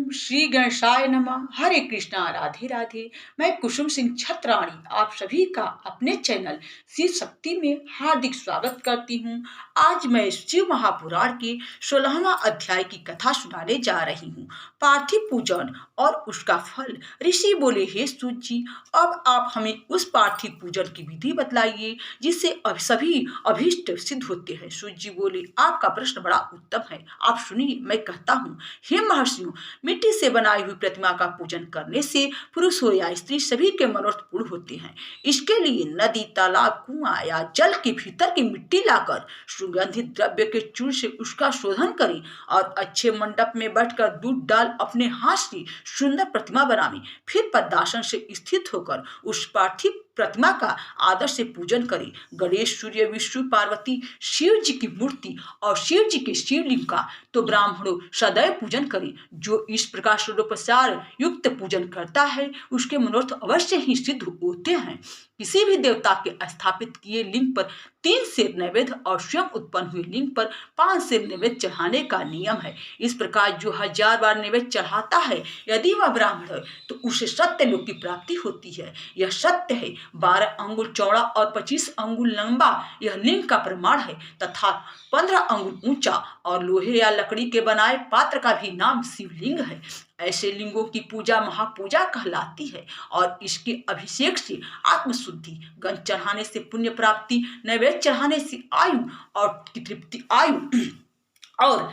श्री गणेशाय नमः। हरे कृष्णा, राधे राधे। मैं कुसुम सिंह छत्राणी आप सभी का अपने चैनल शिव शक्ति में हार्दिक स्वागत करती हूँ। आज मैं शिव महापुराण के 16वां अध्याय की कथा सुनाने जा रही हूँ, पार्थिव पूजन और उसका फल। ऋषि बोले, हे सूत जी, अब आप हमें उस पार्थिव पूजन की विधि बतलाइए जिससे सभी अभीष्ट सिद्ध होते हैं। सूत जी बोले, आपका प्रश्न बड़ा उत्तम है, आप सुनिए, मैं कहता हूँ। हे महर्षियों, मिट्टी से बनाई हुई प्रतिमा का पूजन करने से पुरुष हो या स्त्री सभी के मनोरथ पूर्ण होते हैं। इसके लिए नदी, तालाब, कुआं या जल के भीतर की मिट्टी लाकर सुगंधित द्रव्य के चूर्ण से उसका शोधन करें और अच्छे मंडप में बैठकर दूध डाल अपने हाथ से सुंदर प्रतिमा बनावें। फिर पद्मासन से स्थित होकर उस पार्थिव प्रतिमा का आदर से पूजन करें। गणेश, सूर्य, विष्णु, पार्वती, शिव जी की मूर्ति और शिव जी के शिवलिंग का तो ब्राह्मणों सदैव पूजन करें। जो इस प्रकार षोडोपचार युक्त पूजन करता है उसके मनोरथ अवश्य ही सिद्ध होते हैं। किसी भी देवता के स्थापित किए लिंग पर 3 सेर नैवेद्य और स्वयं उत्पन्न हुए लिंग पर 5 सेर नैवेद्य चढ़ाने का नियम है। इस प्रकार जो 1000 बार नैवेद्य चढ़ाता है, यदि वह ब्राह्मण है तो उसे सत्य लोक की प्राप्ति होती है। यह सत्य है। 12 अंगुल चौड़ा और 25 अंगुल लंबा यह लिंग का प्रमाण है तथा 15 अंगुल ऊंचा और लोहे या लकड़ी के बनाए पात्र का भी नाम शिवलिंग है। ऐसे लिंगों की पूजा महापूजा कहलाती है और इसके अभिषेक से आत्मशुद्धि, गंध चढ़ाने से पुण्य प्राप्ति, नैवेद्य चढ़ाने से आयु और की तृप्ति, आयु और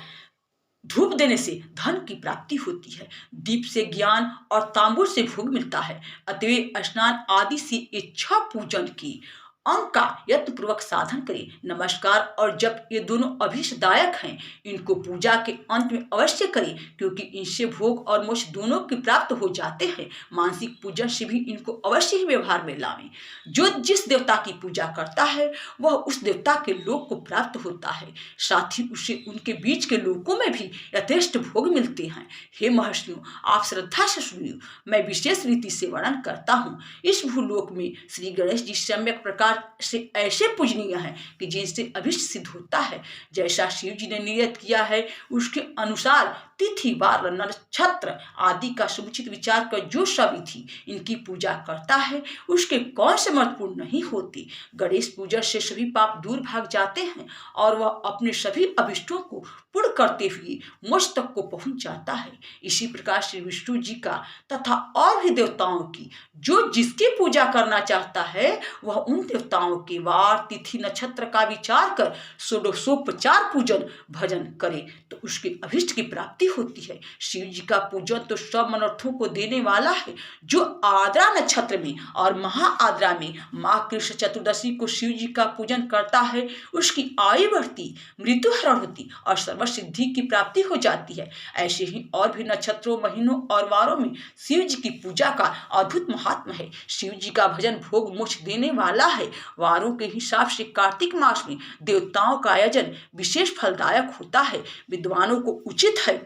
धूप देने से धन की प्राप्ति होती है। दीप से ज्ञान और तांबूल से भोग मिलता है। अतएव स्नान आदि से इच्छा पूजन की अंग का यत्न पूर्वक साधन करें। नमस्कार और जब ये दोनों अभीष्टदायक हैं, इनको पूजा के अंत में अवश्य करें, क्योंकि इनसे भोग और मोक्ष दोनों की प्राप्त हो जाते हैं। मानसिक पूजन से भी इनको अवश्य ही व्यवहार में लावें। जो जिस देवता की पूजा करता है वह उस देवता के लोक को प्राप्त होता है, साथ ही उसे उनके बीच के लोकों में भी यथेष्ट भोग मिलते हैं। हे महर्षियों, आप श्रद्धा से सुनिए, मैं विशेष रीति से वर्णन करता हूँ। इस भूलोक में श्री गणेश जी सम्यक प्रकार से ऐसे पूजनीय है कि जिनसे अभिष्ट सिद्ध होता है। जैसा शिव जी ने नियत किया है उसके अनुसार तिथि, वार, नक्षत्र आदि का समुचित विचार कर जो सविधि इनकी पूजा करता है उसके कौन से महत्वपूर्ण नहीं होती। गणेश पूजन से सभी पाप दूर भाग जाते हैं और वह अपने सभी अभिष्टों को पूर्ण करते हुए मोक्ष तक को पहुंच जाता है। इसी प्रकार श्री विष्णु जी का तथा और भी देवताओं की जो जिसकी पूजा करना चाहता है वह उन देवताओं के वार, तिथि, नक्षत्र का विचार कर षोडशोपचार पूजन भजन करे तो उसके अभिष्ट की प्राप्ति होती है। शिव जी का पूजन तो सब मनोरथों को देने वाला है। जो आद्रा नक्षत्र में और महाआद्रा में माँ कृष्ण चतुर्दशी को शिव जी का पूजन करता है उसकी आयु बढ़ती, मृत्यु हरण होती और सर्वसिद्धि की प्राप्ति हो जाती है। ऐसे ही और भी नक्षत्रों, महीनों और वारों में शिव जी की पूजा का अद्भुत महात्मा है। शिव जी का भजन भोग मोक्ष देने वाला है। वारों के हिसाब से कार्तिक मास में देवताओं का आयोजन विशेष फलदायक होता है। विद्वानों को उचित है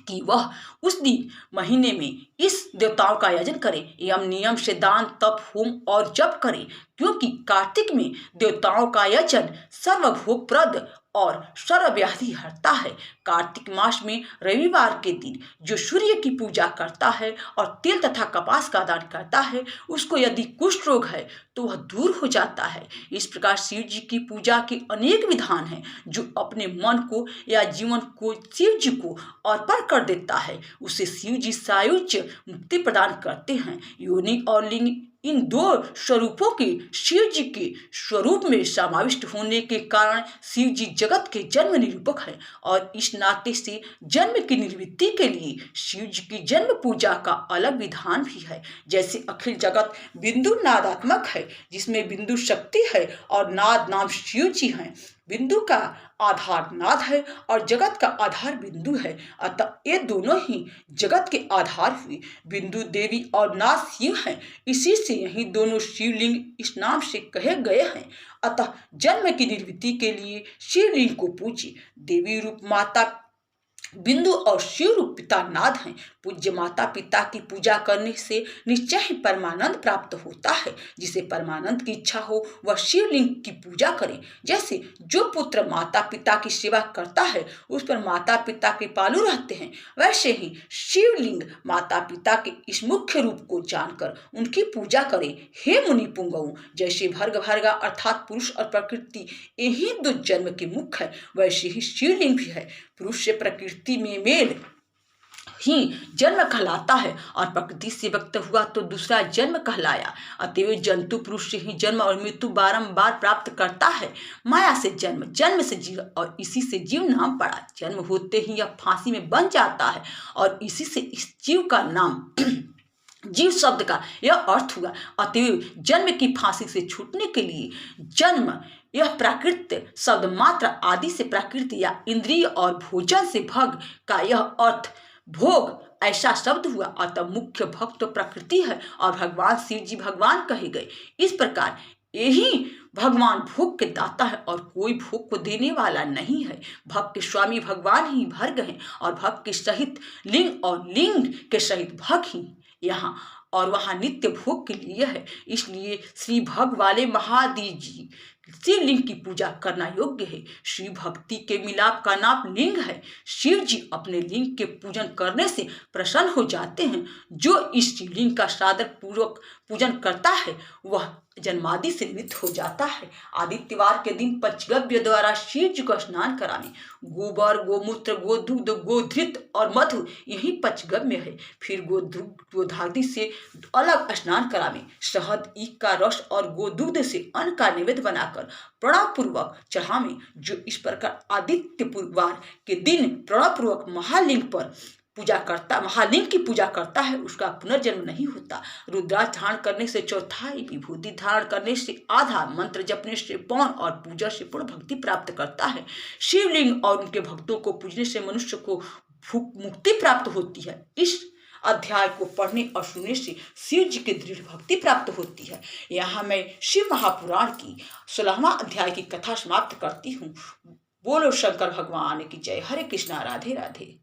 कि वह उस दिन महीने में इस देवताओं का आयोजन करें। यम नियम से दान, तप, होम और जप करें, क्योंकि कार्तिक में देवताओं का आयोजन सर्वभोगप्रद और सर्वव्याधि हरता है। कार्तिक मास में रविवार के दिन जो सूर्य की पूजा करता है और तेल तथा कपास का दान करता है उसको यदि कुष्ठ रोग है तो वह दूर हो जाता है। इस प्रकार शिव जी की पूजा के अनेक विधान हैं। जो अपने मन को या जीवन को शिव जी को अर्पण कर देता है उसे शिव जी सायुज्य मुक्ति प्रदान करते हैं। योनि और लिंग इन 2 स्वरूपों के शिव जी के स्वरूप में समाविष्ट होने के कारण शिव जी जगत के जन्म निरूपक है और इस नाते से जन्म की निवृत्ति के लिए शिव जी की जन्म पूजा का अलग विधान भी है। जैसे अखिल जगत बिंदु नादात्मक है जिसमें बिंदु शक्ति है और नाद नाम शिव जी हैं। बिंदु का आधार नाद है और जगत का आधार बिंदु है, अतः ये दोनों ही जगत के आधार हुए। बिंदु देवी और नाद शिव हैं, इसी से यही दोनों शिवलिंग इस नाम से कहे गए हैं। अतः जन्म की निवृत्ति के लिए शिवलिंग को पूजिए। देवी रूप माता बिंदु और शिव रूप पिता नाद हैं। पूज्य माता पिता की पूजा करने से निश्चय ही परमानंद प्राप्त होता है। जिसे परमानंद की इच्छा हो वह शिवलिंग की पूजा करे। जैसे जो पुत्र माता पिता की सेवा करता है उस पर माता पिता कृपालु रहते हैं, वैसे ही शिवलिंग माता पिता के इस मुख्य रूप को जानकर उनकी पूजा करे। हे मुनि पुंगव, जैसे भर्ग भर्गा अर्थात पुरुष और प्रकृति यही दो जन्म के मुख्य है, वैसे ही शिवलिंग भी है। पुरुष से प्रकृति में मेल ही जन्म कहलाता है और प्रकृति से व्यक्त हुआ तो दूसरा जन्म कहलाया। अतएव जंतु पुरुष से ही जन्म और मृत्यु बारंबार प्राप्त करता है। माया से जन्म, जन्म से जीव और इसी से जीव नाम पड़ा। जन्म होते ही यह फांसी में बन जाता है और इसी से इस जीव का नाम जीव शब्द का यह अर्थ हुआ। अतएव जन्म की फांसी से छूटने के लिए जन्म यह प्राकृत शब्द मात्र आदि से प्रकृति या इंद्रिय और भोजन से भग का यह अर्थ भोग ऐसा शब्द हुआ। अतः मुख्य भक्त तो प्रकृति है और भगवान शिव जी भगवान कहे गए। इस प्रकार यही भगवान भोग के दाता है और कोई भोग को देने वाला नहीं है। भक्त के स्वामी भगवान ही भर्ग हैं और भक्त के सहित लिंग और लिंग के सहित भग ही यहाँ और वहाँ नित्य भोग के लिए है। इसलिए श्री भग वाले महादेव जी शिवलिंग की पूजा करना योग्य है। शिव भक्ति के मिलाप का नाम लिंग है। शिव जी अपने लिंग के पूजन करने से प्रसन्न हो जाते हैं। जो इस शिवलिंग का सादर पूर्वक पूजन करता है वह जन्मादि से मुक्त हो जाता है। आदित्यवार के दिन पंचगव्य द्वारा शिव जी को स्नान कराने, गोबर, गोमूत्र, गोदूध, गोधृत और मधु यही पंचगव्य है। फिर गोधादि से अलग स्नान करावे, शहद, ईख का रस और गोदूध से अन्न का नैवेद्य बनाकर प्रणाम पूर्वक चढ़ावे। जो इस प्रकार आदित्यवार के दिन प्रणाम पूर्वक महालिंग की पूजा करता है उसका पुनर्जन्म नहीं होता। रुद्राक्ष धारण करने से चौथाई, विभूति धारण करने से आधा, मंत्र जपने से पौन और पूजा से पूर्ण भक्ति प्राप्त करता है। शिवलिंग और उनके भक्तों को पूजने से मनुष्य को मुक्ति प्राप्त होती है। इस अध्याय को पढ़ने और सुनने से शिव जी की दृढ़ भक्ति प्राप्त होती है। यहाँ मैं शिव महापुराण की 16वां अध्याय की कथा समाप्त करती हूँ। बोलो शंकर भगवान की जय। हरे कृष्णा, राधे राधे।